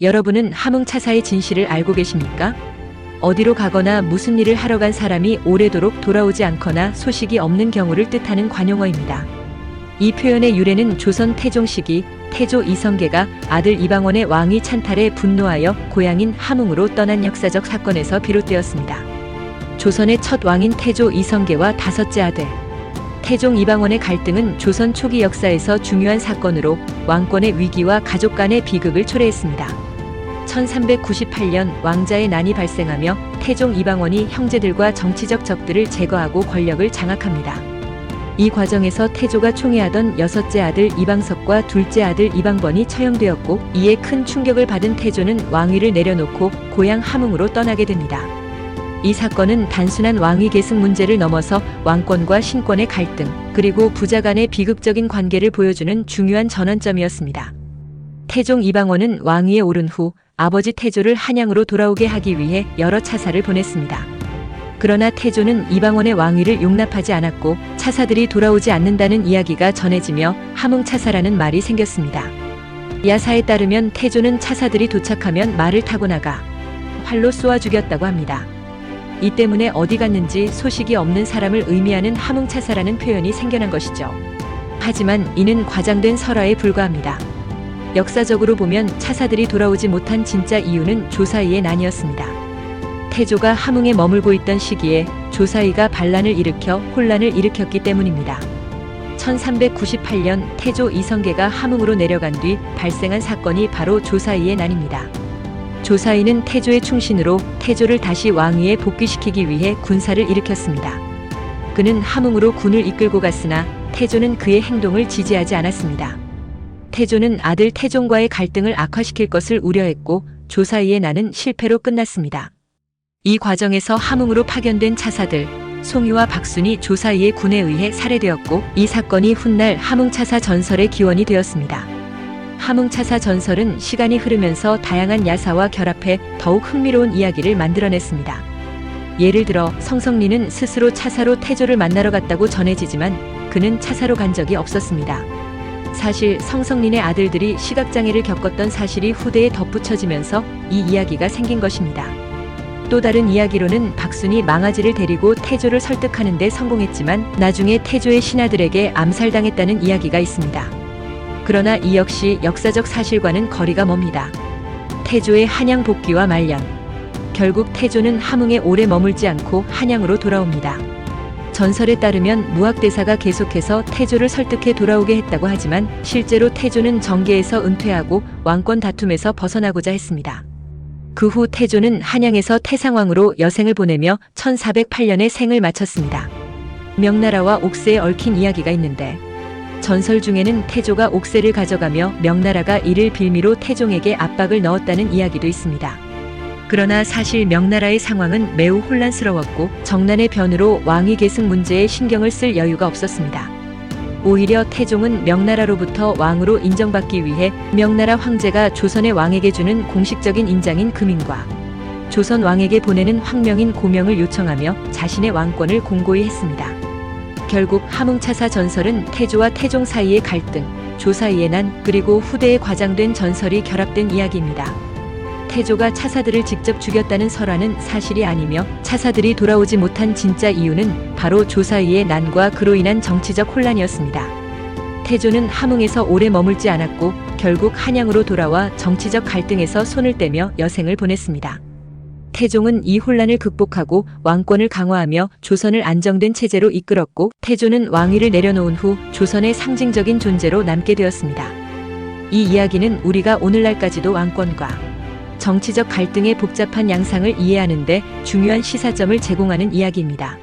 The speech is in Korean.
여러분은 함흥차사의 진실을 알고 계십니까? 어디로 가거나 무슨 일을 하러 간 사람이 오래도록 돌아오지 않거나 소식이 없는 경우를 뜻하는 관용어입니다. 이 표현의 유래는 조선 태종 시기 태조 이성계가 아들 이방원의 왕위 찬탈에 분노하여 고향인 함흥으로 떠난 역사적 사건에서 비롯되었습니다. 조선의 첫 왕인 태조 이성계와 다섯째 아들 태종 이방원의 갈등은 조선 초기 역사에서 중요한 사건으로 왕권의 위기와 가족 간의 비극을 초래했습니다. 1398년 왕자의 난이 발생하며 태종 이방원이 형제들과 정치적 적들을 제거하고 권력을 장악합니다. 이 과정에서 태조가 총애하던 여섯째 아들 이방석과 둘째 아들 이방번이 처형되었고, 이에 큰 충격을 받은 태조는 왕위를 내려놓고 고향 함흥으로 떠나게 됩니다. 이 사건은 단순한 왕위 계승 문제를 넘어서 왕권과 신권의 갈등, 그리고 부자 간의 비극적인 관계를 보여주는 중요한 전환점이었습니다. 태종 이방원은 왕위에 오른 후 아버지 태조를 한양으로 돌아오게 하기 위해 여러 차사를 보냈습니다. 그러나 태조는 이방원의 왕위를 용납하지 않았고 차사들이 돌아오지 않는다는 이야기가 전해지며 함흥차사라는 말이 생겼습니다. 야사에 따르면 태조는 차사들이 도착하면 말을 타고 나가 활로 쏘아 죽였다고 합니다. 이 때문에 어디 갔는지 소식이 없는 사람을 의미하는 함흥차사라는 표현이 생겨난 것이죠. 하지만 이는 과장된 설화에 불과합니다. 역사적으로 보면 차사들이 돌아오지 못한 진짜 이유는 조사이의 난이었습니다. 태조가 함흥에 머물고 있던 시기에 조사이가 반란을 일으켜 혼란을 일으켰기 때문입니다. 1398년 태조 이성계가 함흥으로 내려간 뒤 발생한 사건이 바로 조사이의 난입니다. 조사이는 태조의 충신으로 태조를 다시 왕위에 복귀시키기 위해 군사를 일으켰습니다. 그는 함흥으로 군을 이끌고 갔으나 태조는 그의 행동을 지지하지 않았습니다. 태조는 아들 태종과의 갈등을 악화시킬 것을 우려했고 조사이의 난은 실패로 끝났습니다. 이 과정에서 함흥으로 파견된 차사들 송유와 박순이 조사이의 군에 의해 살해되었고, 이 사건이 훗날 함흥차사 전설의 기원이 되었습니다. 함흥차사 전설은 시간이 흐르면서 다양한 야사와 결합해 더욱 흥미로운 이야기를 만들어냈습니다. 예를 들어 성성리는 스스로 차사로 태조를 만나러 갔다고 전해지지만 그는 차사로 간 적이 없었습니다. 사실 성성린의 아들들이 시각장애를 겪었던 사실이 후대에 덧붙여지면서 이 이야기가 생긴 것입니다. 또 다른 이야기로는 박순이 망아지를 데리고 태조를 설득하는 데 성공했지만 나중에 태조의 신하들에게 암살당했다는 이야기가 있습니다. 그러나 이 역시 역사적 사실과는 거리가 멉니다. 태조의 한양 복귀와 말년. 결국 태조는 함흥에 오래 머물지 않고 한양으로 돌아옵니다. 전설에 따르면 무학대사가 계속해서 태조를 설득해 돌아오게 했다고 하지만 실제로 태조는 정계에서 은퇴하고 왕권 다툼에서 벗어나고자 했습니다. 그 후 태조는 한양에서 태상왕으로 여생을 보내며 1408년에 생을 마쳤습니다. 명나라와 옥새에 얽힌 이야기가 있는데, 전설 중에는 태조가 옥새를 가져가며 명나라가 이를 빌미로 태종에게 압박을 넣었다는 이야기도 있습니다. 그러나 사실 명나라의 상황은 매우 혼란스러웠고 정난의 변으로 왕위 계승 문제에 신경을 쓸 여유가 없었습니다. 오히려 태종은 명나라로부터 왕으로 인정받기 위해 명나라 황제가 조선의 왕에게 주는 공식적인 인장인 금인과 조선 왕에게 보내는 황명인 고명을 요청하며 자신의 왕권을 공고히 했습니다. 결국 함흥차사 전설은 태조와 태종 사이의 갈등, 조사이의 난, 그리고 후대에 과장된 전설이 결합된 이야기입니다. 태조가 차사들을 직접 죽였다는 설화는 사실이 아니며 차사들이 돌아오지 못한 진짜 이유는 바로 조사이의 난과 그로 인한 정치적 혼란이었습니다. 태조는 함흥에서 오래 머물지 않았고 결국 한양으로 돌아와 정치적 갈등에서 손을 떼며 여생을 보냈습니다. 태종은 이 혼란을 극복하고 왕권을 강화하며 조선을 안정된 체제로 이끌었고, 태조는 왕위를 내려놓은 후 조선의 상징적인 존재로 남게 되었습니다. 이 이야기는 우리가 오늘날까지도 왕권과 정치적 갈등의 복잡한 양상을 이해하는 데 중요한 시사점을 제공하는 이야기입니다.